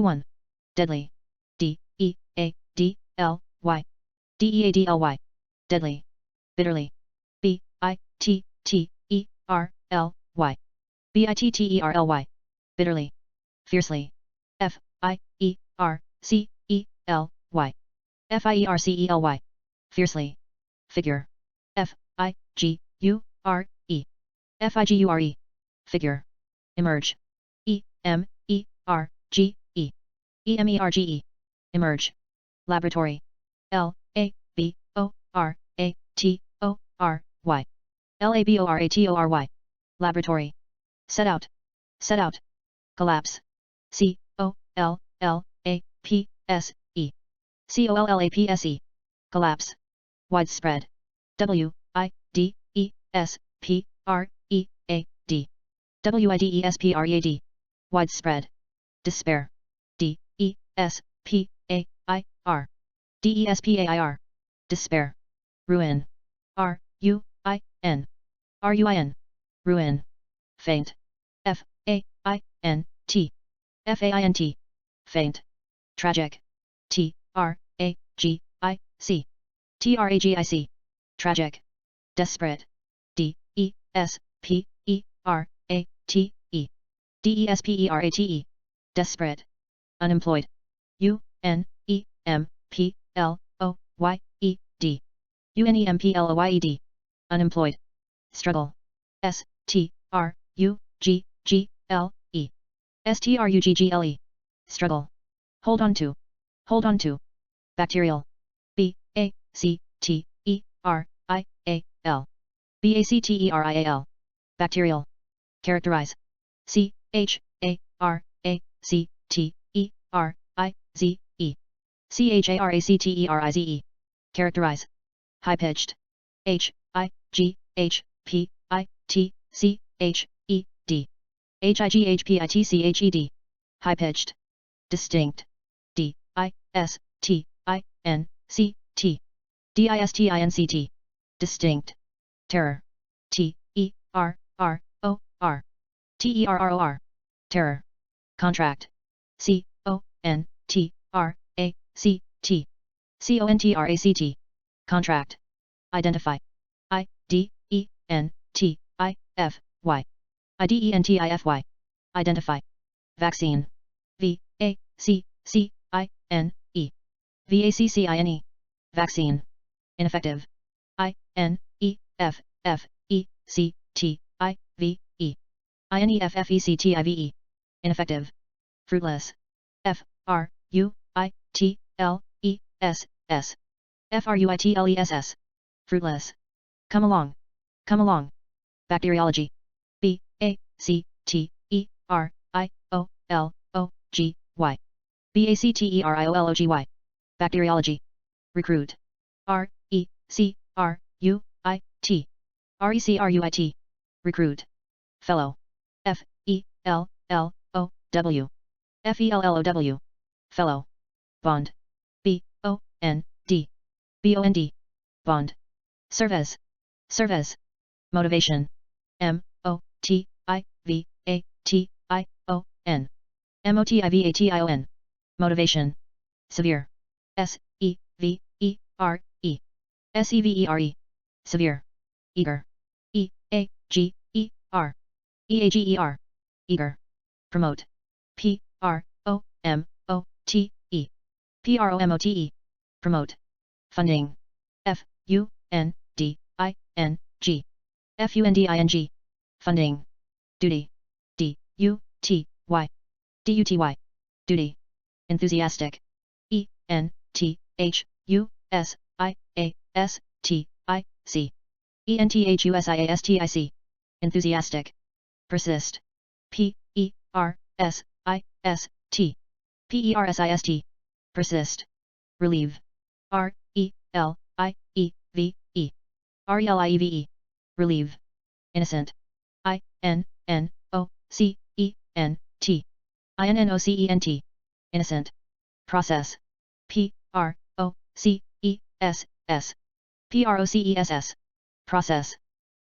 1. Deadly. D-E-A-D-L-Y. D-E-A-D-L-Y. Deadly. Bitterly. B-I-T-T-E-R-L-Y. B-I-T-T-E-R-L-Y. Bitterly. Fiercely. F-I-E-R-C-E-L-Y. F-I-E-R-C-E-L-Y. Fiercely. Figure. F-I-G-U-R-E. F-I-G-U-R-E. Figure. Emerge. E-M-E-R-G-E. E-M-E-R-G-E. Emerge. Laboratory. L-A-B-O-R-A-T-O-R-Y. L-A-B-O-R-A-T-O-R-Y. Laboratory. Set out. Set out. Collapse. C-O-L-L-A-P-S-E. C-O-L-L-A-P-S-E. Collapse. Widespread. W-I-D-E-S-P-R-E-A-D. W-I-D-E-S-P-R-E-A-D. Widespread. Despair. D-E-S-P-A-I-R. D-E-S-P-A-I-R. Despair. Ruin. R-U-I-N. R-U-I-N. Ruin. Faint. F-A-I-N-T. F-A-I-N-T. Faint. Tragic. T-R-A-G-I-C. T-R-A-G-I-C. Tragic. Desperate. D-E-S-P-E-R-A-T-E. D-E-S-P-E-R-A-T-E. Desperate. Unemployed. U-N-E-M-P-L-O-Y-E-D. U-N-E-M-P-L-O-Y-E-D. Unemployed. Struggle. S-T-R-U-G-G-L-E. S-T-R-U-G-G-L-E. Struggle. Hold on to. Hold on to. Bacterial. B-A-C-T-E-R-I-A-L. B-A-C-T-E-R-I-A-L. Bacterial. Characterize. C-H-A-R-A-C-T-E-R-I-Z-E. C-H-A-R-A-C-T-E-R-I-Z-E. Characterize. High-pitched. H-I-G-H-P-I-T-C-H-E-D. H-I-G-H-P-I-T-C-H-E-D. High-pitched. Distinct. D-I-S-T-I-N-C-T. D-I-S-T-I-N-C-T. Distinct. Terror. T-E-R-R-O-R. T-E-R-R-O-R. Terror. Contract. C-O-N-T-R-A-C-T. C-O-N-T-R-A-C-T. Contract. Identify. I-D-E-N-T-I-F-Y. I-D-E-N-T-I-F-Y. Identify. Vaccine. V-A-C-C-I-N-E. V-A-C-C-I-N-E. Vaccine. Ineffective. I-N-E-F-F-E-C-T-I-V-E. I-N-E-F-F-E-C-T-I-V-E. Ineffective. Fruitless. F-R-U-I-T-L-E-S-S. F-R-U-I-T-L-E-S-S. Fruitless. Come along. Come along. Bacteriology. B-A-C-T-E-R-I-O-L-O-G-Y. B-A-C-T-E-R-I-O-L-O-G-Y. Bacteriology. Recruit. R-E-C-R-U-I-T. R-E-C-R-U-I-T. Recruit. Fellow. F-E-L-L-O-W. F-E-L-L-O-W. Fellow. Bond. B-O-N-D. B-O-N-D. Bond. Serve as. Serve as. Motivation. M-O-T-I-V-A-T-I-O-N. M-O-T-I-V-A-T-I-O-N. Motivation. Severe. S-E-V-E-R-E. S-E-V-E-R-E. Severe. Eager. E-A-G-E-R. E-A-G-E-R. Eager. Promote. P-R-O-M-O-T-E. P-R-O-M-O-T-E. Promote. Funding. F-U-N-D-I-N-G. F-U-N-D-I-N-G. Funding. Duty. D-U-T-Y. D-U-T-Y. Duty. Enthusiastic. E-N-T-H-U-S-I-A-S-T-I-C. E-N-T-H-U-S-I-A-S-T-I-C. Enthusiastic. Persist. P-E-R-S-I-S-T. P-E-R-S-I-S-T. Persist. Relieve. R-E-L-I-E-V-E. R-E-L-I-E-V-E. Relieve. Innocent. I-N-N-O-C-E-N-T. I-N-N-O-C-E-N-T. Innocent. Process. P-R-O-C-E-S-S. P-R-O-C-E-S-S. Process.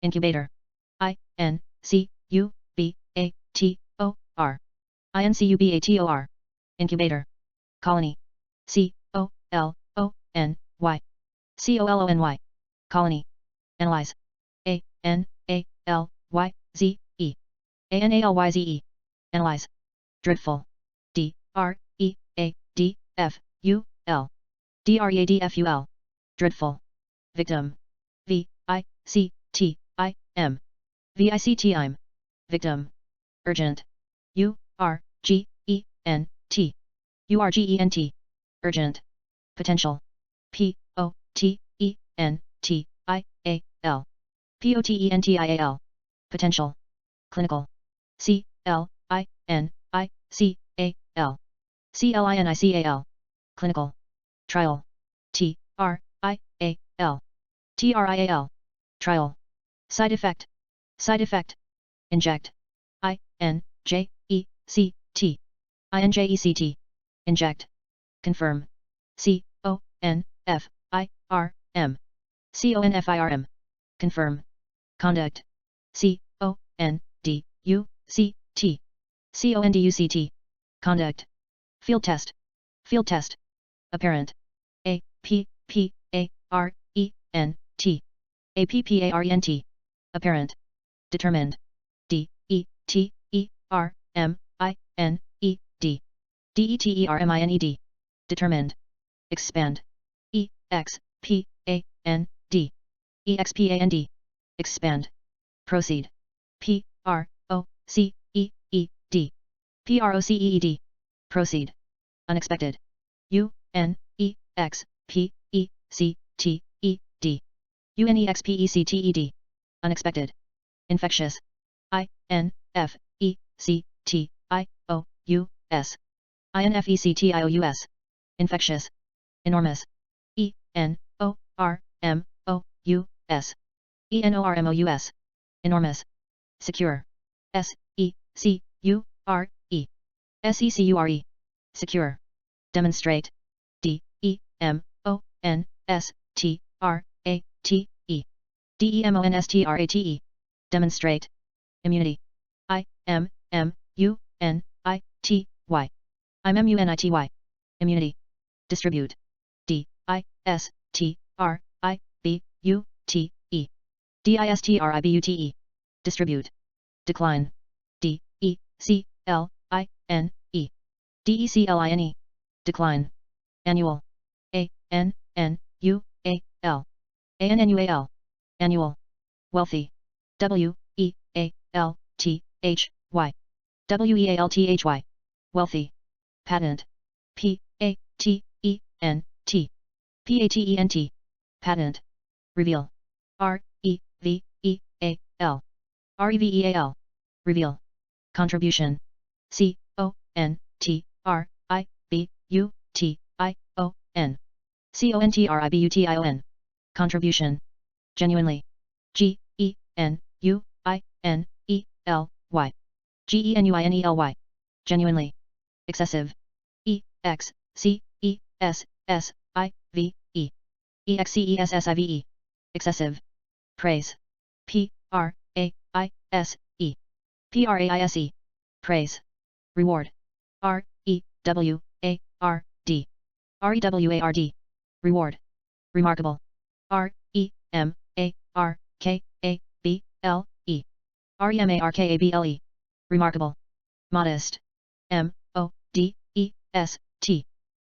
Incubator. I-N-C-U-B-A-T-O-R. I-N-C-U-B-A-T-O-R. incubator, colony, C-O-L-O-N-Y, C-O-L-O-N-Y, colony, analyze, A-N-A-L-Y-Z-E, A-N-A-L-Y-Z-E, analyze, dreadful, D-R-E-A-D-F-U-L, D-R-E-A-D-F-U-L, dreadful, victim, V-I-C-T-I-M, V-I-C-T-I-M, victim, urgent, U-R-G-E-N-T, U-R-G-E-N-T, urgent, potential, P-O-T-E-N-T-I-A-L, P-O-T-E-N-T-I-A-L, potential, clinical, C-L-I-N-I-C-A-L, C-L-I-N-I-C-A-L, clinical, trial, T-R-I-A-L, T-R-I-A-L, trial, side effect, inject, I-N-J-E-C-T, I-N-J-E-C-T, inject, confirm, C-O-N-F-I-R-M, C-O-N-F-I-R-M, confirm, conduct, C-O-N-D-U-C-T, C-O-N-D-U-C-T, conduct, field test, apparent, A-P-P-A-R-E-N-T, A-P-P-A-R-E-N-T, apparent, determined, D-E-T-E-R-M-I-N-E-D, D-E-T-E-R-M-I-N-E-D, determined, expand, E-X-P-A-N-D, E-X-P-A-N-D, expand, proceed, P-R-O-C-E-E-D, P-R-O-C-E-E-D, proceed, unexpected, U-N-E-X-P-E-C-T-E-D, U-N-E-X-P-E-C-T-E-D, unexpected, infectious, I-N-F-E-C-T-I-O-U-S, I-N-F-E-C-T-I-O-U-S, infectious, enormous, E-N-O-R-M-O-U-S, E-N-O-R-M-O-U-S, enormous, secure, S-E-C-U-R-E, S-E-C-U-R-E, secure, demonstrate, D-E-M-O-N-S-T-R-A-T-E, D-E-M-O-N-S-T-R-A-T-E, demonstrate, immunity, I-M-M-U-N-I-T-Y, I-M-M-U-N-I-T-Y, immunity, distribute, D-I-S-T-R-I-B-U-T-E, D-I-S-T-R-I-B-U-T-E, distribute, decline, D-E-C-L-I-N-E, D-E-C-L-I-N-E, decline, annual, A-N-N-U-A-L, A-N-N-U-A-L, annual, wealthy, W-E-A-L-T-H-Y, W-E-A-L-T-H-Y, wealthy, patent, P-A-T-E-N-T, P-A-T-E-N-T, patent, reveal, R-E-V-E-A-L, R-E-V-E-A-L, reveal, contribution, C-O-N-T-R-I-B-U-T-I-O-N, C-O-N-T-R-I-B-U-T-I-O-N, contribution, genuinely, G-E-N-U-I-N-E-L-Y, G-E-N-U-I-N-E-L-Y, genuinely, excessive, E-X-C-E-S-S-I-V-E, E-X-C-E-S-S-I-V-E, excessive, praise, P-R-A-I-S-E, P-R-A-I-S-E, praise, reward, R-E-W-A-R-D, R-E-W-A-R-D, reward, remarkable, R-E-M-A-R-K-A-B-L-E, R-E-M-A-R-K-A-B-L-E, remarkable, modest, M-O-D-E-S-T,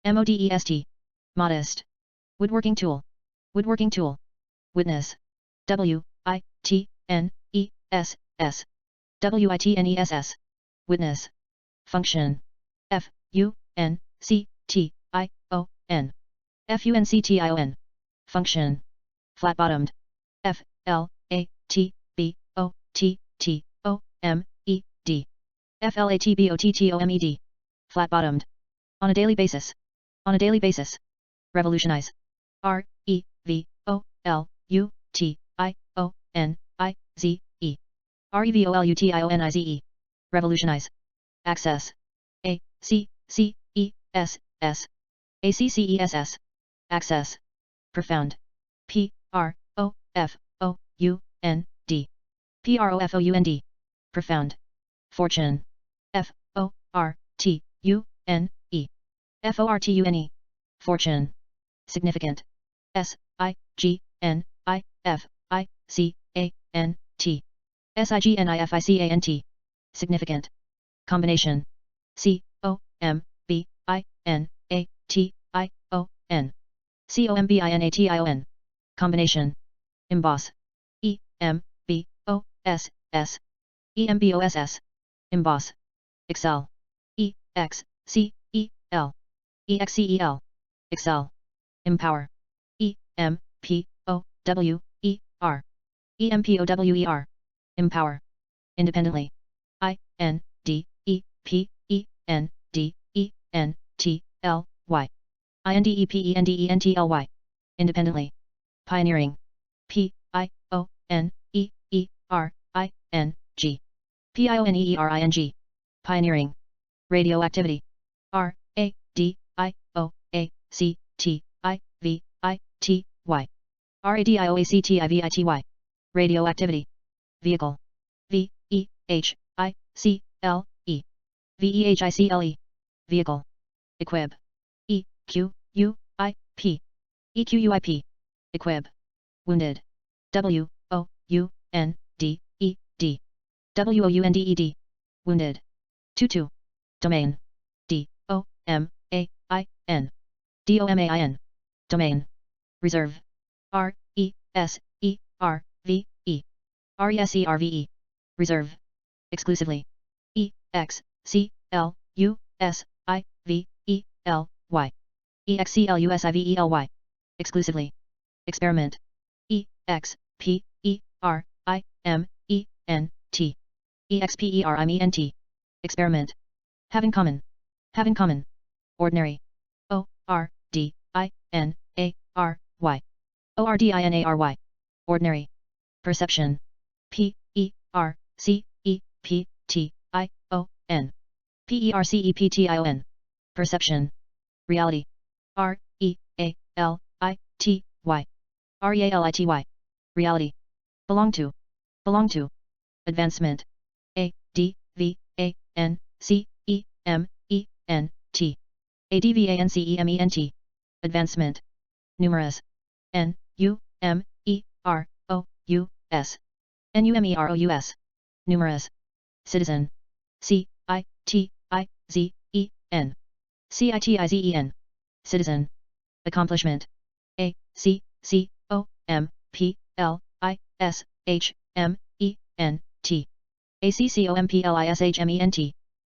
M-O-D-E-S-T, modest, woodworking tool, witness, W-I-T-N-E-S-S, W-I-T-N-E-S-S, witness, function, F-U-N-C-T-I-O-N, F-U-N-C-T-I-O-N, function, flat-bottomed, F-L-A-T-B-O-T-T-O-M-E-D, F-L-A-T-B-O-T-T-O-M-E-D, flat-bottomed, on a daily basis, revolutionize, R-E-V-O-L-U-T-I-O-N-I-Z-E, R-E-V-O-L-U-T-I-O-N-I-Z-E, revolutionize, access, A-C-C-E-S-S, A-C-C-E-S-S, access, profound, P-R-O-F-O-U-N-D, P-R-O-F-O-U-N-D, profound, fortune, F-O-R-T-U-N-E, fortune, fortune, significant, significant, significant, combination, combination, combination, emboss, emboss, emboss, excel, excel, excel, empower, empower, empower, independently, independently, independently, pioneering, pioneering, pioneering, radioactivity, radioactivity, radioactivity, vehicle, vehicle, vehicle, equib, equip, equib, wounded, wounded, wounded, tutu, domain, domain, domain, reserve, reserve, reserve, exclusively, exclusively, exclusively, experiment, experiment, experiment, have in common, ordinary, ordinary, ordinary, perception, perception, perception, reality, reality, reality, belong to, advancement, advancement, advancement, numerous, numerous, numerous, citizen, citizen, citizen, accomplishment, accomplishment,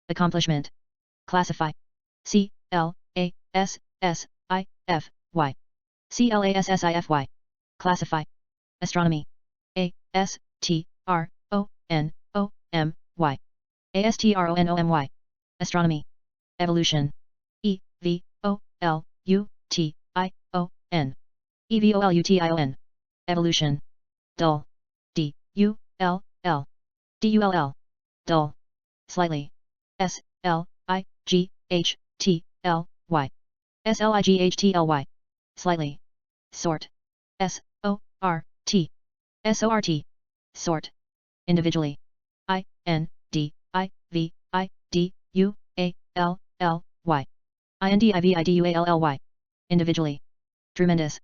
accomplishment, classify, classify, classify, astronomy, astronomy, astronomy, evolution, evolution, evolution, dull, dull, dull, slightly, slightly, slightly, sort, sort, individually, individually, individually, tremendous,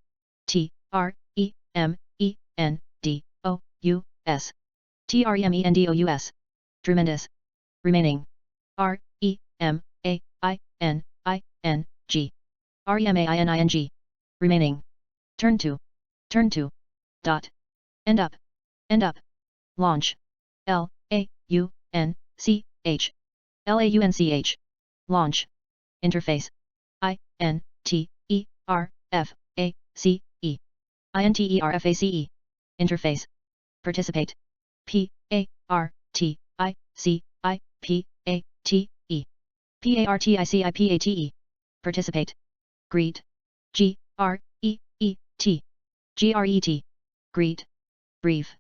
tremendous, tremendous, remaining, remaing, remaining, turn to, dot, end up, launch, launch, launch, interface, interface, interface, participate, participate, participate, greet, greet, greet, brief,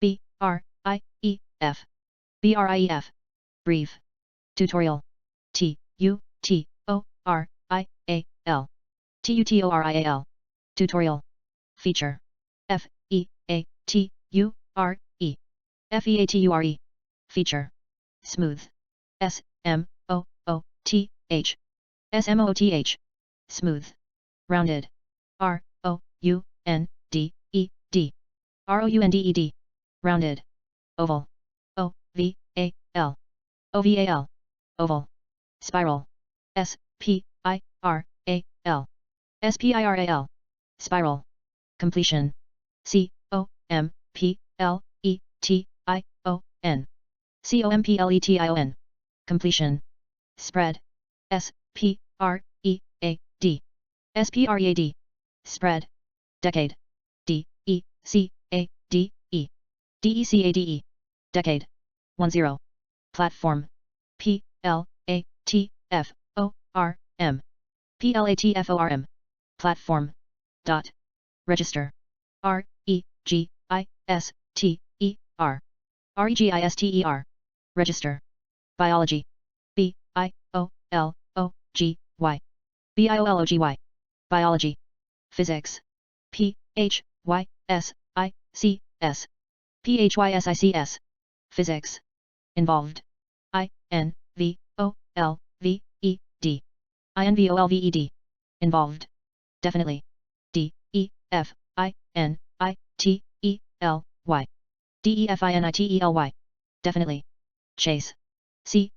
brief, brief, tutorial, tutorial, tutorial, feature, feature, feature, smooth, smooth, smooth, smooth, rounded, rounded, rounded, rounded, oval, oval, oval, oval, spiral, spiral, spiral, spiral, completion, completion, completion, spread, spread, spread, spread, decade, decade, decade, decade, 10, platform, platform, platform, platform, dot, register, register, register, register, biology, biology, biology, biology, physics, physics, physics, physics, involved, involved, involved, involved, definitely, definy, definy, definitely, chase, chase,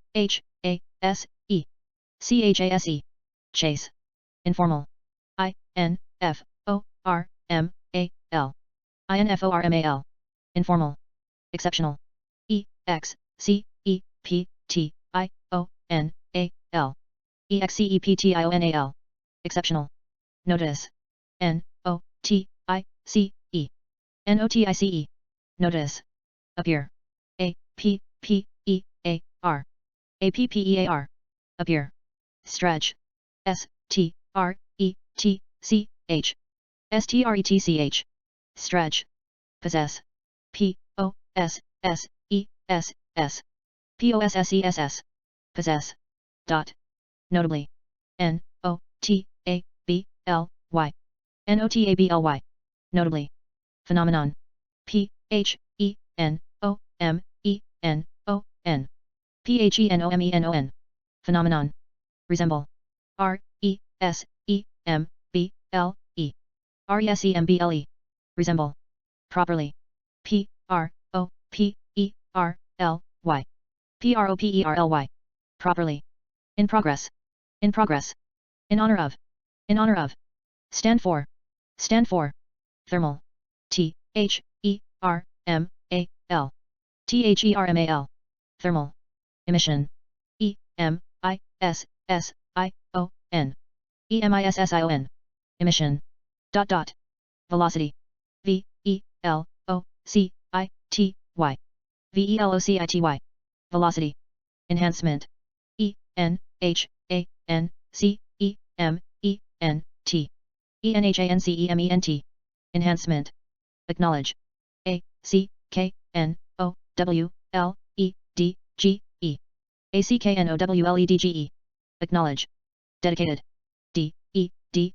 chase, chase, informal, informal, informal, informal, exceptional, exceptional, exceptional, exceptional, notice, notice, notice, notice, appear, appear, appear, appear, stretch, stretch, stretch, stretch, possess, possess, possess, possess, dot, notably, notably, notably, notably, phenomenon, phenomenon, phenomenon, resemble, resemble, resemble, properly, properly, properly, in progress, in progress, in honor of, stand for, thermal, thermal, thermal, emission, emission, emission, dot dot, velocity, velocity, velocity, enhancement, enhancement, enhancement, acknowledge, acknowledge, acknowledge, dedicated, dedicated,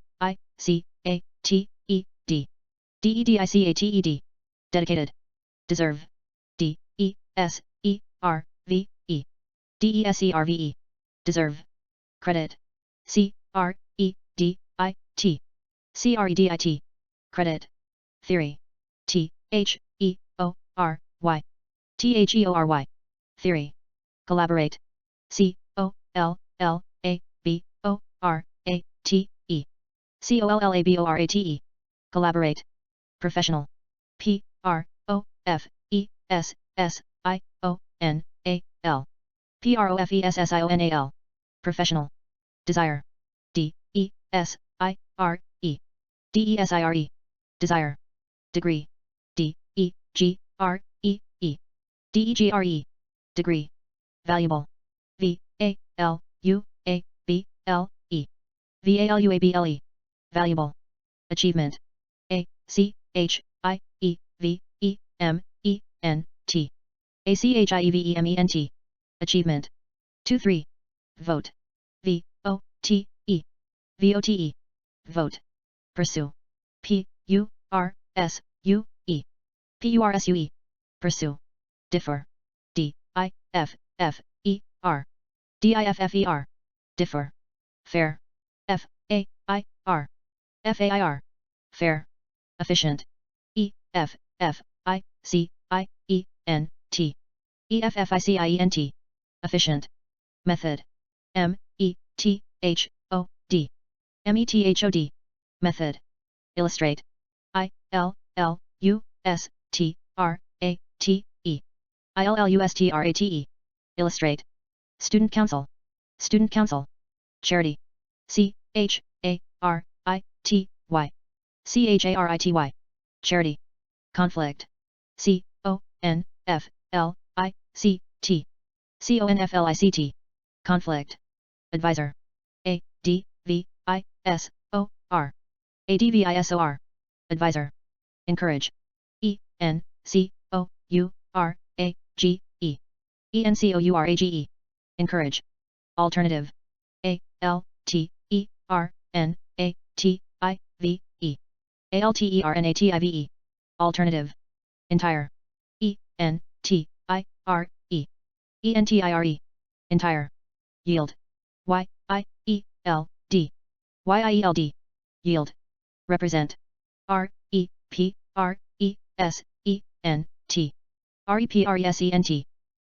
dedicated, deserve, deserve, deserve, credit, credit, credit, theory, theory, theory, collaborate, collaborate, collaborate, professional, professional, professional, desire, desire, desire, degree, degree, degree, valuable, valuable, valuable, achievement, achievement, achievement, 2-3, vote, vote, vote, vote, pursue, pursue, pursue, differ, differ, differ, differ, fair, F-A-I-R, F-A-I-R, fair, efficient, E-F-F-I-C-I-E-N-T, E-F-F-I-C-I-E-N-T, efficient, method, M-E-T-H-O-D, M-E-T-H-O-D, method, illustrate, I-L-L-U-S-T-R-A-T-E, I-L-L-U-S-T-R-A-T-E, illustrate, student council, charity, C-H-A-R-I-T-Y, C-H-A-R-I-T-Y, charity, conflict, C-O-N-F-L-I-C-T, C-O-N-F-L-I-C-T, conflict, advisor, A-D-V-I-S-O-R, A-D-V-I-S-O-R, advisor, encourage, E-N-C-O-U-R-A-G-E, E-N-C-O-U-R-A-G-E, encourage, alternative, A-L-T-E-R-N-A-T-I-V-E, A-L-T-E-R-N-A-T-I-V-E, alternative, entire, E-N-T-I-R-E, E-N-T-I-R-E, entire, yield, Y-I-E-L-D, Y-I-E-L-D, yield, represent, R-E-P-R-E-S-E-N-T, R-E-P-R-E-S-E-N-T,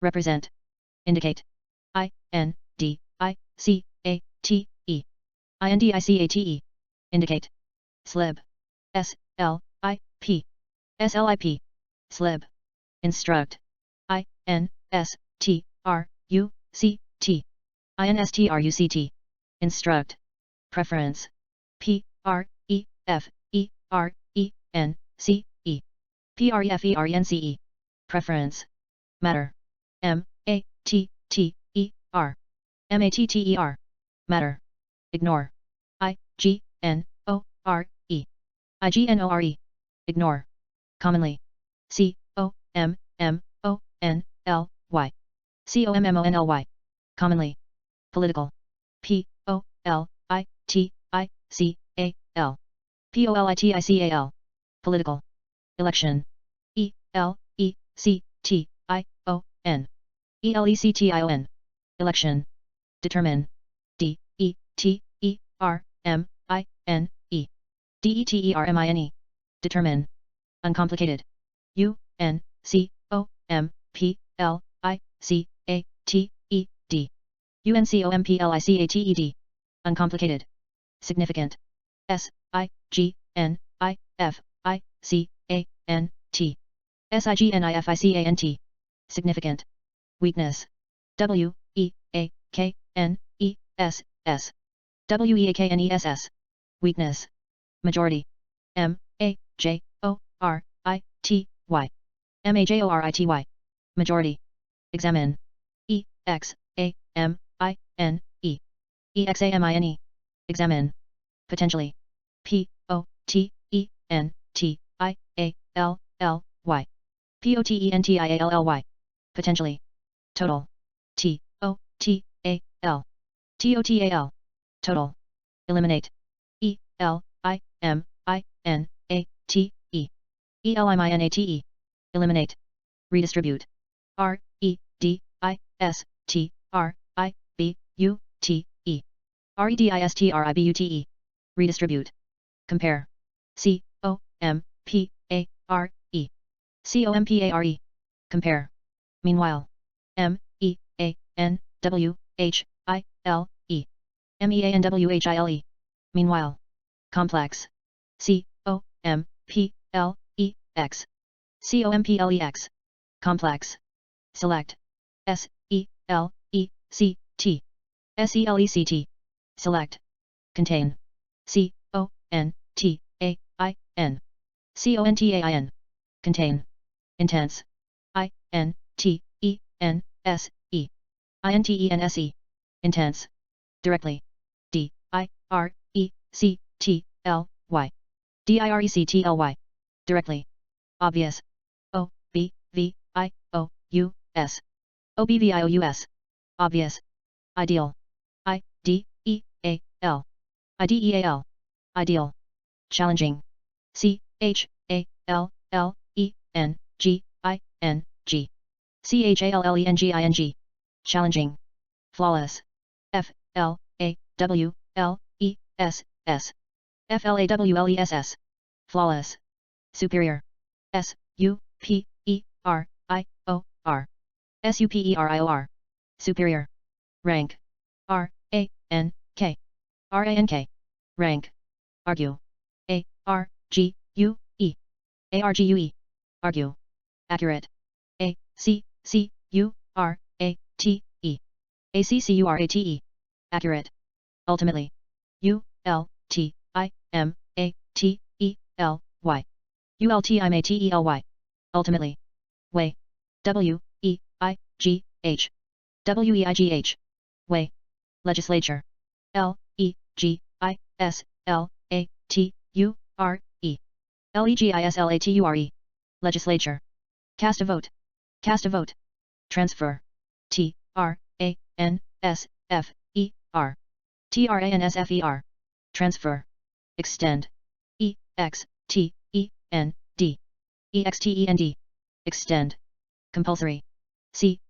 represent, indicate, I-N-D-I-C-A-T-E, I-N-D-I-C-A-T-E, indicate, slib, S-L-I-P, S-L-I-P, slib, instruct, I-N-S-T-R-U-C-T, I-N-S-T-R-U-C-T, instruct, preference, P-R-E-F-E-R-E-N-C-E, P-R-E-F-E-R-E-N-C-E, preference, matter, M-A-T-T-E-R, M-A-T-T-E-R, matter, ignore, I-G-N-O-R-E, I-G-N-O-R-E, ignore, commonly, C-O-M-M-O-N-L-Y, C-O-M-M-O-N-L-Y, commonly, political, P-O-L-I-T-I-C-A-L, P-O-L-I-T-I-C-A-L, political, election, E-L-E-C-T-I-O-N, E-L-E-C-T-I-O-N, election, determine, D-E-T-E-R-M-I-N-E, D-E-T-E-R-M-I-N-E, determine, uncomplicated, U-N-C-O-M-P-L-I-C-A-T-E-D, U-N-C-O-M-P-L-I-C-A-T-E-D, uncomplicated, significant, S-I-G-N-I-F-I-C-A-N-T, S-I-G-N-I-F-I-C-A-N-T, significant, weakness, W-E-A-K-N-E-S-S, W-E-A-K-N-E-S-S, weakness, majority, M-A-J-O-R-I-T-Y, M-A-J-O-R-I-T-Y, majority, examine, E-X-A-M-I-N-E, E-X-A-M-I-N-E, examine, potentially, P-O-T-E-N-T-I-A-L-L-Y, P-O-T-E-N-T-I-A-L-L-Y, potentially, total, T-O-T-A-L, T-O-T-A-L, total, eliminate, E-L-I-M-I-N-A-T-E, E-L-I-M-I-N-A-T-E, eliminate, redistribute, R-E-D-I-S-T-R-I-B-U-T-E, R-E-D-I-S-T-R-I-B-U-T-E, redistribute, compare, C-O-M-P-A-R-E, C-O-M-P-A-R-E, compare, meanwhile, M-E-A-N-W-H-I-L-E, M-E-A-N-W-H-I-L-E, meanwhile, complex, C-O-M-P-L-E-X, C-O-M-P-L-E-X, complex, select, S-E-L-E-C-T, S-E-L-E-C-T, select, contain, C-O-N-T-A-I-N, C-O-N-T-A-I-N, contain, intense, I-N-T-E-N-S-E, I-N-T-E-N-S-E, intense, directly, D-I-R-E-C-T-L-Y, D-I-R-E-C-T-L-Y, directly, obvious, O-B-V-I-O-U-S, O-B-V-I-O-U-S, obvious, ideal, I-D-E-A-L, I-D-E-A-L, ideal, challenging, C-H-A-L-L-E-N-G-I-N-G, C-H-A-L-L-E-N-G-I-N-G, challenging, flawless, F-L-A-W L E S S flawless, flawless, superior, superior, superior, superior, rank, rank, rank, argue, argue, argue, accurate, accurate, accurate, ultimately, ultimately, ultimately, way, weigh, way, legislature, legislature, legislature, cast a vote, transfer, transfer, transfer, extend, extend, extend, compulsory, compulsory,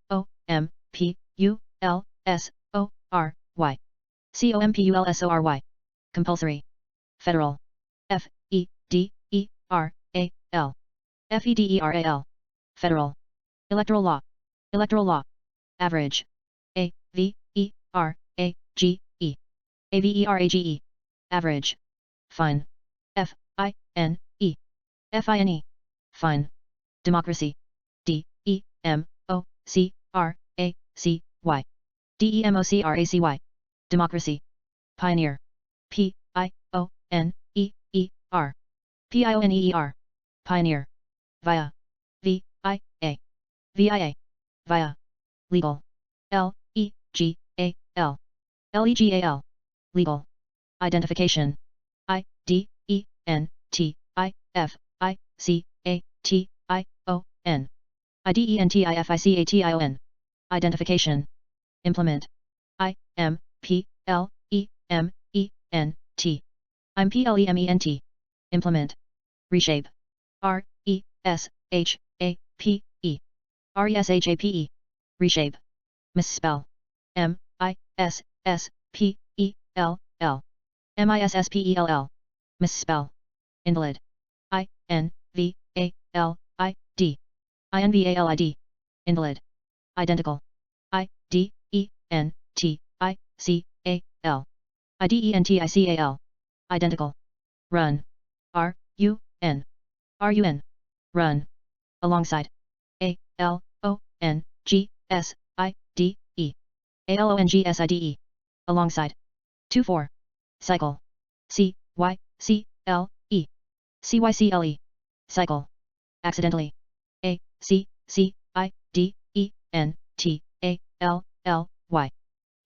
compulsory, federal, federal, federal, electoral law, average, average, average, fine, fine, fine, democracy, democracy, democracy, pioneer, pioneer, pioneer, via, via, legal, legal, legal, identification, identification, identification, implement, implement, implement, reshape, reshape, reshape, misspell, misspell, misspell, invalid, invalid, invalid, identical, identical, identical, run, run, run, alongside, alongside, alongside, 2-4, cycle, cycle, cycle, accidentally,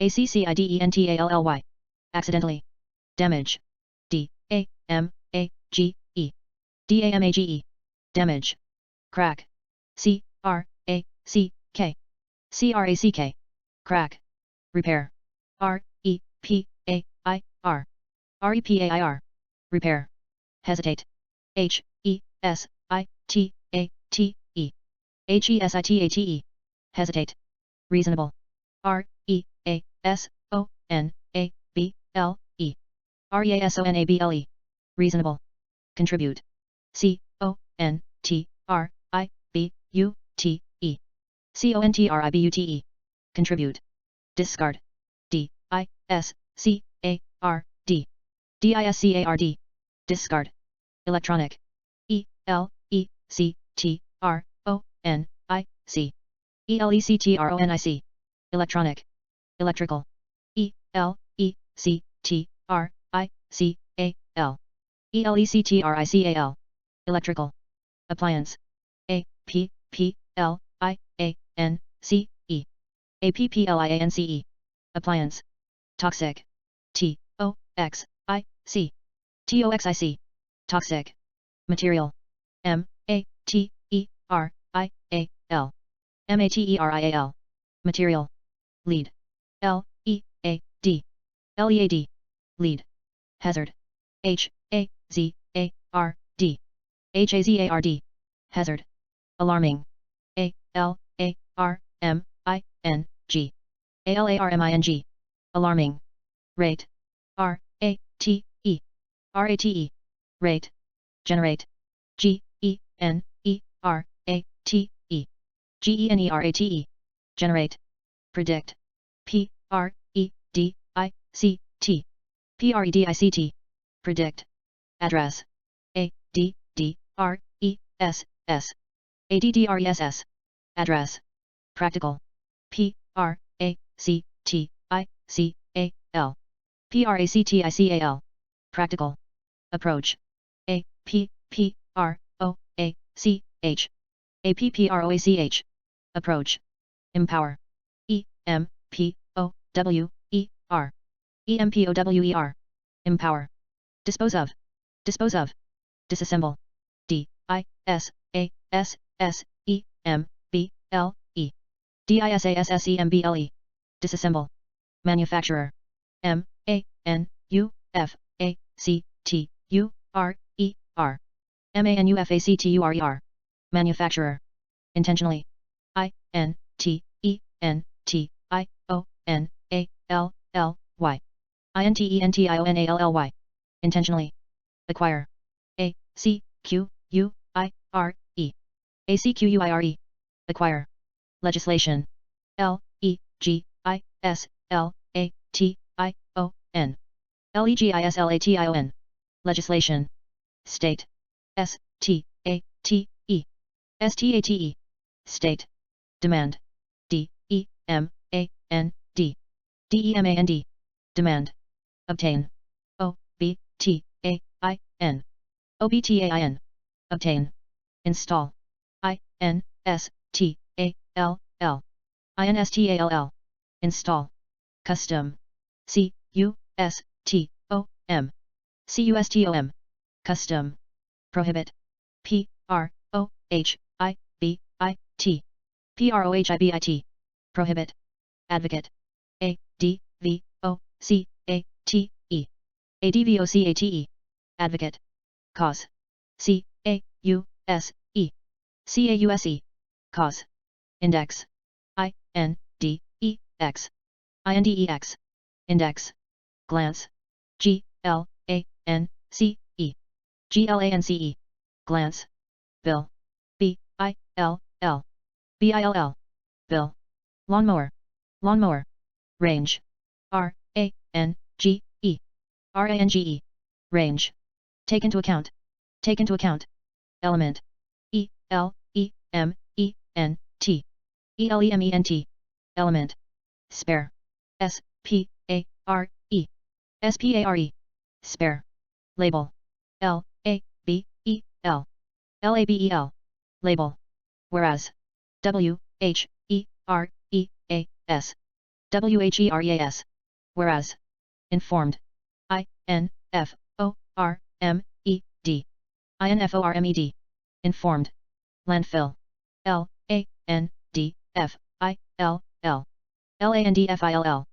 accidentally, accidentally, damage, damage, damage, crack, crack, crack, repair, repair, repair, hesitate, hesitate, hesitate, reasonable, reasonable, reasonable, contribute, contribute, contribute, discard, discard, discard, electronic, electronic, electronic, electrical, electrical, electrical, appliance, appliance, appliance, toxic, toxic, toxic, material, material, material, lead, lead, lead, hazard, hazard, hazard, alarming, alarming, alarming, rate, R A T E rate rate generate G E N E R A T E GENERATE generate predict PREDICT PREDICT predict address ADDRESS ADDRESS address practical PRACTICAL PRACTICAL practical approach APPROACH APPROACH approach empower EMPOWER EMPOWER empower dispose of disassemble DISASSEMBLE DISASSEMBLE disassemble manufacturer MANUFACTURER MANUFACTURER manufacturer intentionally INTENTIONALLY intentionally acquire ACQUIRE acquire legislation LEGISLATION legislation state STATE state demand DEMAND demand obtain OBTAIN obtain install INSTALL install custom CUSTOM custom prohibit PROHIBIT prohibit advocate ADVOCATE advocate cause CAUSE cause index INDEX index glance GLANCE glance bill BILL bill lawnmower range RANGE range take into account element ELEMENT element spare SPARE spare label LABEL label whereas WHEREAS whereas informed INFORMED informed landfill LANDFILL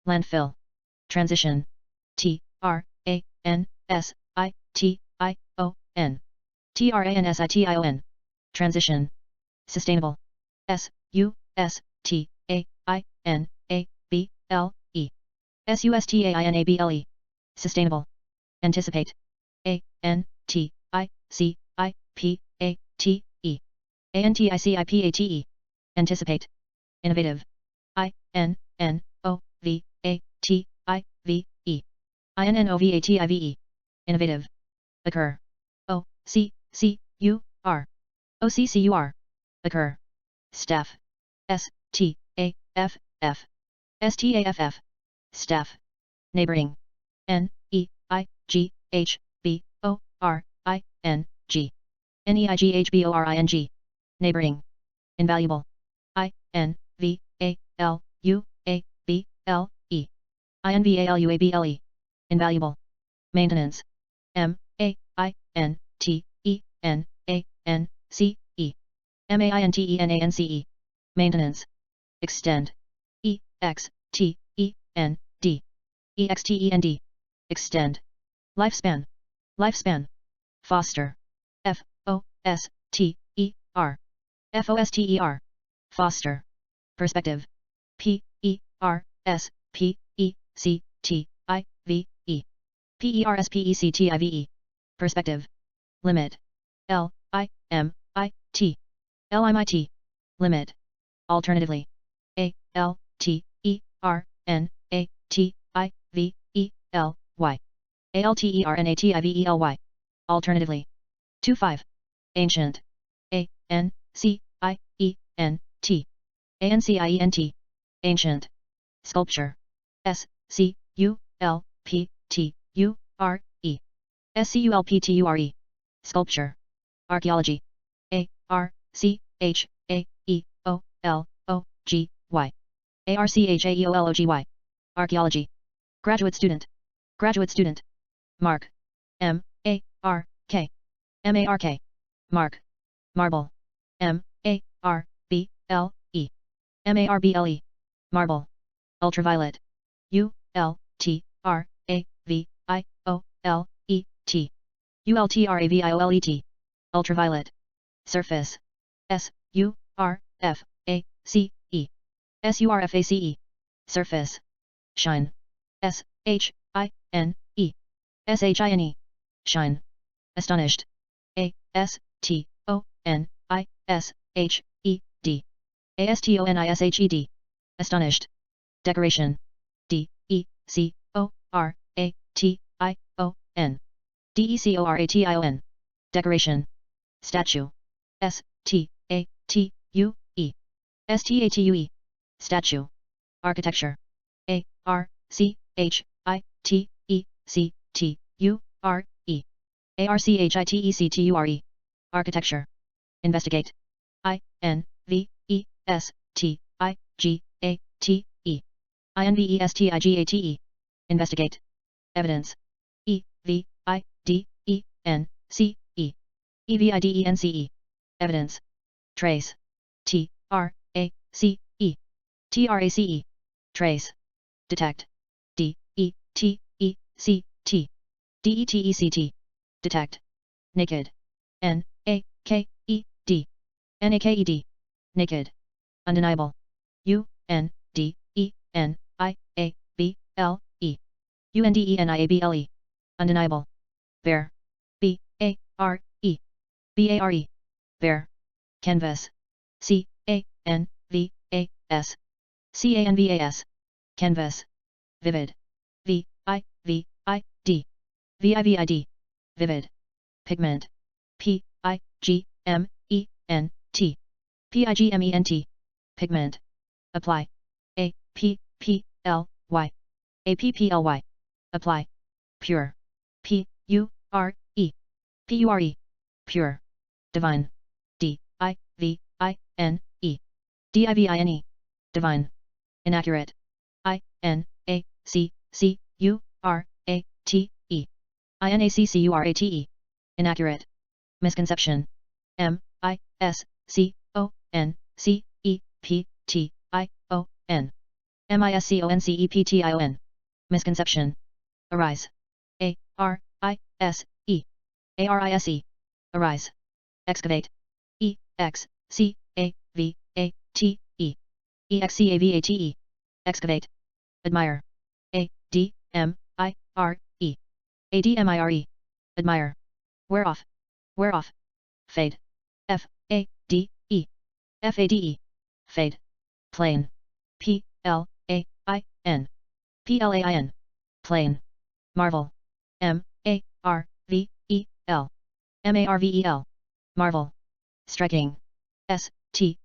landfill transition TRANSITION transition sustainable SUSTAINABLE sustainable anticipate ANTICIPATE anticipate innovative INNOVATIVE innovative occur OCCUR occur staff STAFF staff neighboring NEIGHBORING neighboring invaluable INVALUABLE invaluable maintenance MAINTENANCE maintenance extend EXTEND extend lifespan foster FOSTER foster perspective PERSPECTIVE perspective, perspective, limit, limit, limit, limit, alternatively, alternately, alternatively, alternatively, 25, ancient, ancient, ancient, sculpture, sculpture, sculpture, archaeology, archaeology, archaeology, graduate student, mark, mark, mark, marble, marble, marble, ultraviolet, ultraviolet, ultraviolet, surface, surface, surface, shine, shine, shine, astonished, astonished, astonished, decoration, decoration, decoration, statue, statue, statue, architecture, architecture, architecture, investigate, investigate, investigate, evidence, evidence, evidence, trace, trace, trace, detect, detect, detect, naked, naked, naked, naked, undeniable, undeniable, undeniable, bare, bare, bare, canvas, canvas, canvas, vivid, vivid, vivid, pigment, pigment, pigment, apply, apply, apply, pure, pure, pure, divine, divine, divine, inaccurate, inaccurate, inaccurate, misconception, misconception, misconception, arise, arise, arise, excavate, excavate, excavate, admire, admire, admire, wear off, fade, fade, fade, plain, plain, plain, marvel, marvel, marvel, striking, striking,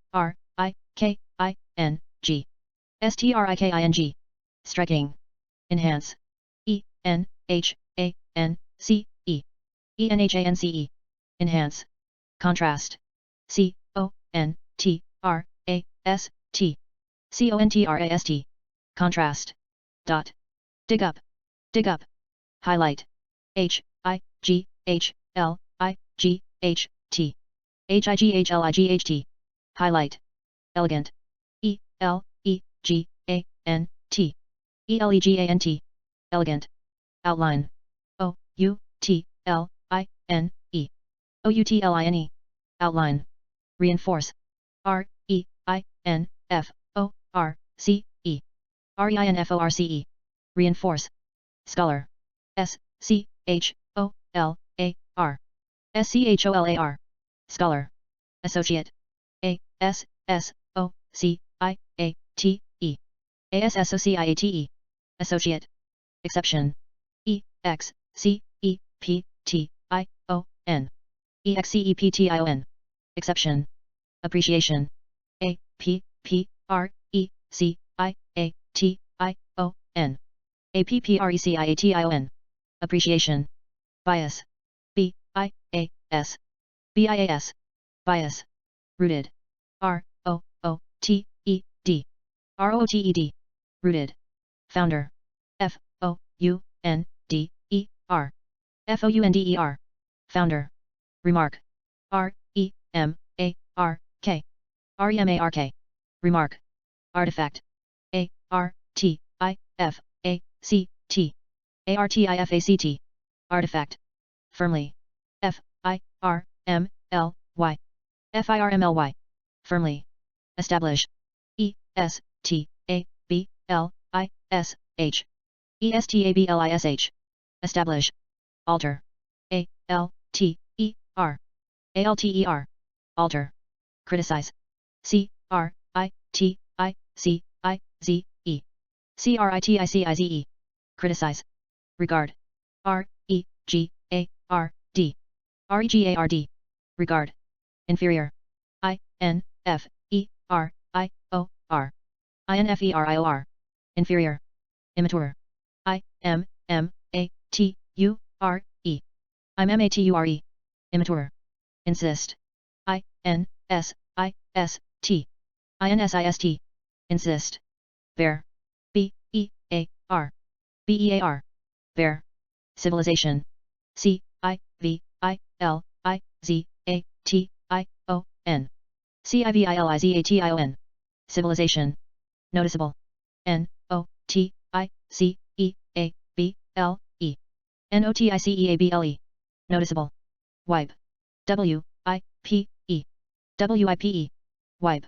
striking, enhance, enhance, enhance, contrast, contrast, contrast, dot, dig up, highlight, highlight, elegant, elegant, elegant, outline, outline, outline, reinforce, reinforce, reinforce, scholar, C H O L A R SCHOLAR Scholar Associate A S S O C I A T E ASSOCIATE Associate Exception E X C E P T I O N EXCEPTION Exception Appreciation A P P R E C I A T I O N APPRECIATION Appreciation Bias BIAS BIAS Bias Rooted ROOTED ROTED Rooted Founder FOUNDER FOUNDER Founder Remark REMARK REMARK Remark Artifact ARTIFACT ARTIFACT Artifact Firmly FIRMLY FIRMLY Firmly Establish ESTABLISH ESTABLISH Establish Alter ALTER ALTER Alter Criticize CRITICIZE Criticize Regard REGARD Regard Inferior INFERIOR Inferior Immature IMMATURE Immature Insist INSIST Insist Bear BEAR Bear Civilization CIVILIZATION CIVILIZATION Civilization Noticeable NOTICEABLE NOTICEABLE Noticeable Wipe WIPE WIPE Wipe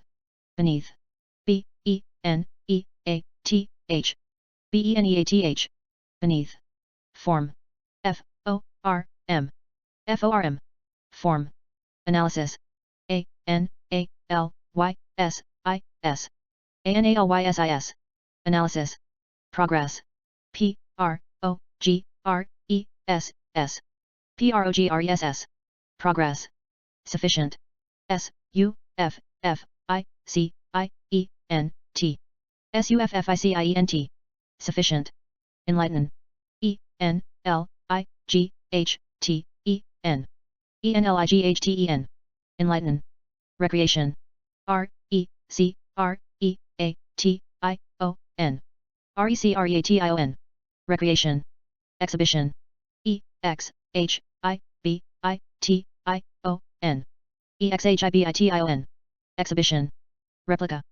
Beneath BENEATH BENEATH Beneath Form FORM FORM Form Analysis ANALYSIS ANALYSIS Analysis Progress PROGRESS Progress Sufficient SUFFICIENT Sufficient Enlighten ENLIGHTEN Enlighten Recreation RECREATION Recreation Exhibition EXHIBITION Exhibition Replica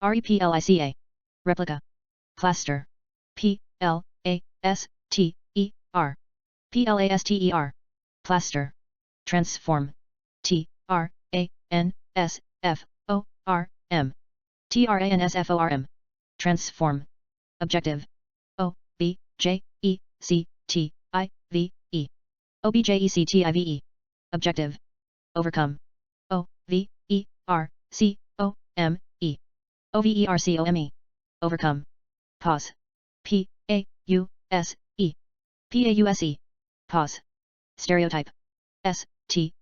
REPLICA Replica Plaster PLASTER Plaster Transform TRANSFORM Transform Objective OBJECTIVE Objective Overcome OVERCOME Overcome Pause PAUSE Pause Stereotype STEREOTYPE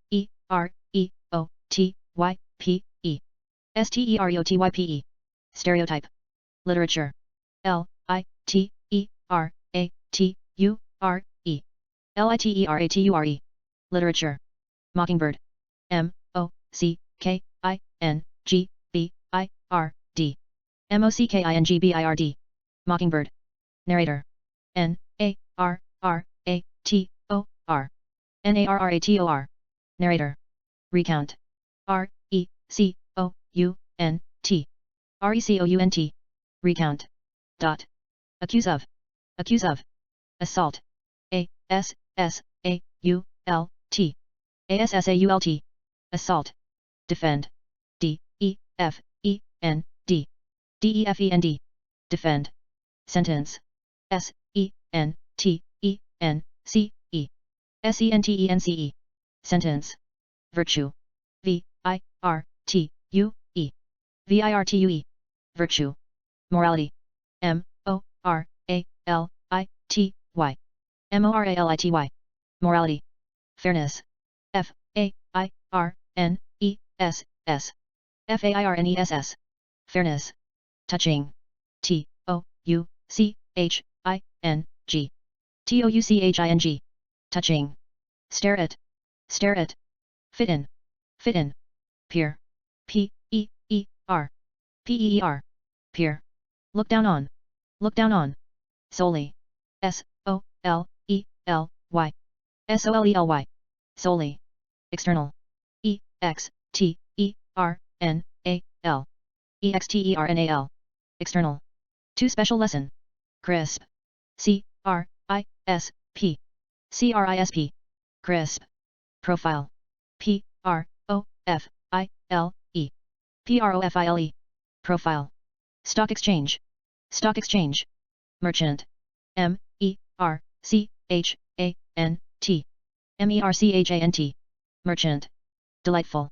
Stereotype Literature LITERATURE Literature Mockingbird MOCKINGBIRD Mockingbird Narrator NARRATOR Narrator Recount RECOUNT Recount Dot Accuse of Assault ASSAULT Assault Defend DEFEND Defend sentence. S-E-N-T-E-N-C-E. Sentence. Virtue. V-I-R-T-U-E. V-I-R-T-U-E. Virtue. Morality. M-O-R-A-L-I-T-Y. M-O-R-A-L-I-T-Y. Morality. Fairness. F-A-I-R-N-E-S-S. F-A-I-R-N-E-S-S. Fairness. Touching. T-O-U-C-H-I-N-G. T-O-U-C-H-I-N-G. Touching. Stare at. Stare at. Fit in. Fit in. Peer. P-E-E-R. P-E-E-R. Peer. Look down on. Look down on. Solely. S-O-L-E-L-Y. S-O-L-E-L-Y. Solely. External. E-X-T-E-R-N-A-L. E-X-T-E-R-N-A-L. External. 2 special lesson. Crisp. C-R-I-S-P. C-R-I-S-P. Crisp. Profile. P-R-O-F-I-L-E. P-R-O-F-I-L-E. Profile. Stock exchange. Stock exchange. Merchant. M-E-R-C-H-A-N-T. M-E-R-C-H-A-N-T. Merchant. Delightful.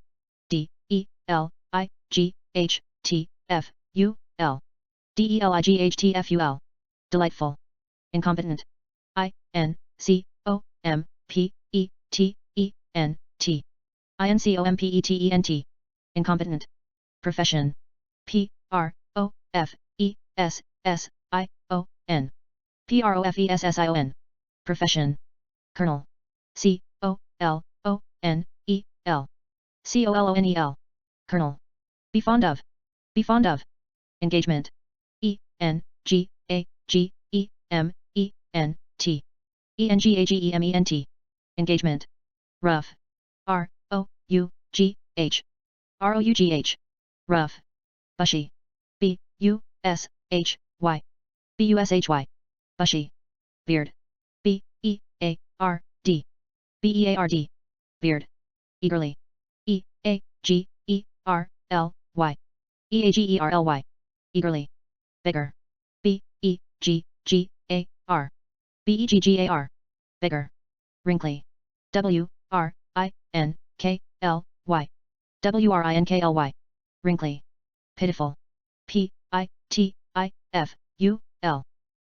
D-E-L-I-G-H-T-F-U-L. D-E-L-I-G-H-T-F-U-L. Delightful. Incompetent. I-N-C-O-M-P-E-T-E-N-T. I-N-C-O-M-P-E-T-E-N-T. Incompetent. Profession. P-R-O-F-E-S-S-I-O-N. P-R-O-F-E-S-S-I-O-N. Profession. Colonel. C-O-L-O-N-E-L. C-O-L-O-N-E-L. Colonel. Be fond of. Be fond of. Engagement. E-N-G-A-G-E-M-E-N-T. E-N-G-A-G-E-M-E-N-T. Engagement. Rough. R-O-U-G-H. R-O-U-G-H. Rough. Bushy. B-U-S-H-Y. B-U-S-H-Y. Bushy. Beard. B-E-A-R-D. B-E-A-R-D. Beard. Eagerly. E-A-G-E-R-L-Y. E-A-G-E-R-L-Y. Eagerly. Bigger. B-E-G-G-A-R. B-E-G-G-A-R. Bigger. Wrinkly. W-R-I-N-K-L-Y. W-R-I-N-K-L-Y. Wrinkly. Pitiful. P-I-T-I-F-U-L.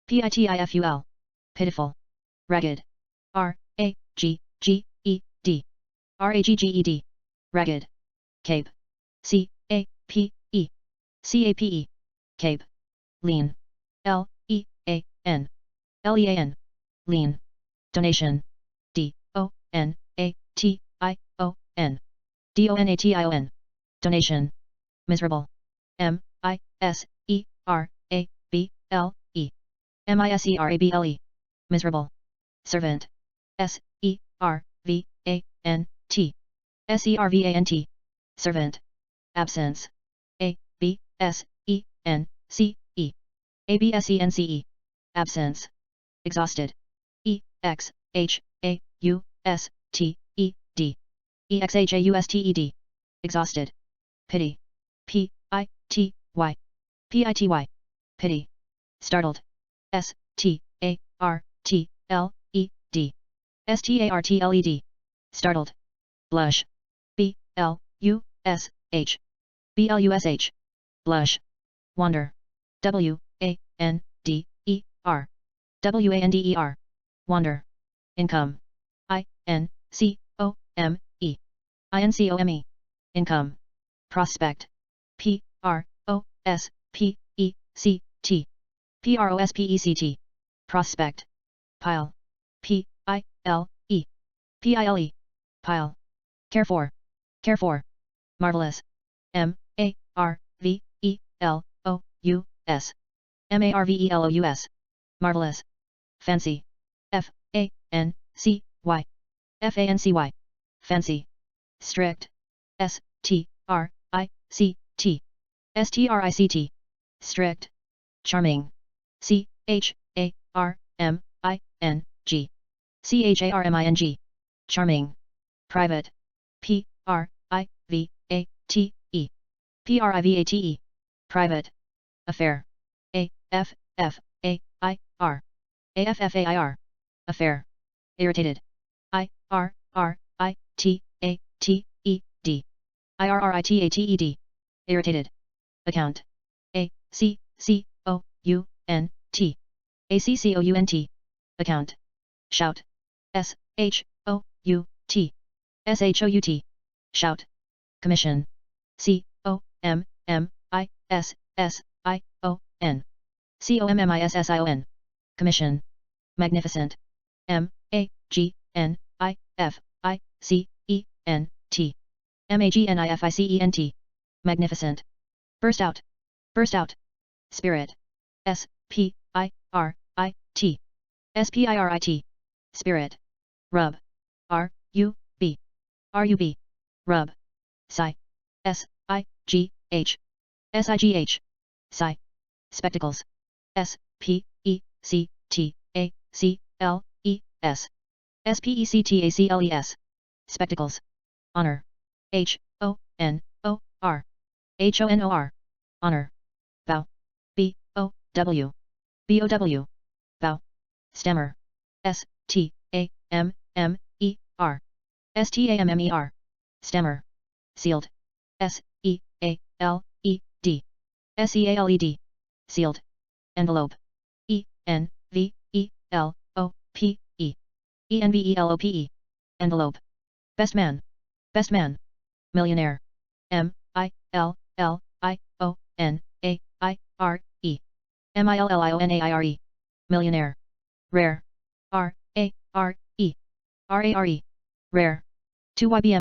P-I-T-I-F-U-L. Pitiful. Ragged. R-A-G-G-E-D. R-A-G-G-E-D. Ragged. Cape. C-A-P-E. C-A-P-E. Cape. Lean. L-E-A-N. L-E-A-N. Lean. Donation. D-O-N-A-T-I-O-N. D-O-N-A-T-I-O-N. Donation. Miserable. M-I-S-E-R-A-B-L-E. M-I-S-E-R-A-B-L-E. Miserable. Servant. S-E-R-V-A-N-T. S-E-R-V-A-N-T. Servant. Absence. A-B-S-E-N-C-E. A-B-S-E-N-C-E. Absence. Exhausted. E-X-H-A-U-S-T-E-D. E-X-H-A-U-S-T-E-D. Exhausted. Pity. P-I-T-Y. P-I-T-Y. Pity. Startled. S-T-A-R-T-L-E-D. S-T-A-R-T-L-E-D. Startled. Blush. B-L-U-S-H. B-L-U-S-H. Blush. Wander. W-A-N-D-E-R. W-A-N-D-E-R. Wander. Income. I-N-C-O-M-E. I-N-C-O-M-E. Income. Prospect. P-R-O-S-P-E-C-T. P-R-O-S-P-E-C-T. Prospect. Pile. P-I-L-E. P-I-L-E. Pile. Care for. Care for. Marvelous. M-A-R-V-E-L-O-U-S. M-A-R-V-E-L-O-U-S. Marvelous. Fancy. F-A-N-C-Y. F-A-N-C-Y. Fancy. Strict. S-T-R-I-C-T. S-T-R-I-C-T. Strict. Charming. C-H-A-R-M-I-N-G. C-H-A-R-M-I-N-G. Charming. Private. P-R-I-V-A-T-E. P-R-I-V-A-T-E. Private. Affair. A-F-F-A-I-R. R. AFFAIR. Affair. Irritated. IRRITATED. IRRITATED. Irritated. Account. ACCOUNT. ACCOUNT. Account. Shout. SHOUT. SHOUT. Shout. Commission. COMMISSION. COMMISSION. Commission. Magnificent. MAGNIFICENT. MAGNIFICENT. Magnificent. Burst out. Burst out. Spirit. SPIRIT. SPIRIT. Spirit. Rub. RUB. RUB. Rub. Sigh. SIGH. SIGH. Sigh. Spectacles. SPECTACLES. SPECTACLES. Spectacles. Honor. HONOR. HONOR. Honor. Bow. BOW. BOW. Bow. Stammer. STAMMER. STAMMER. Stammer. Sealed. SEALED. SEALED. Sealed. Envelope. ENVELOPE. ENVELOPE. Envelope. Best man. Best man. Millionaire. MILLIONAIRE. MILLIONAIRE. Millionaire. Rare. RARE. RARE. Rare. 2YBM.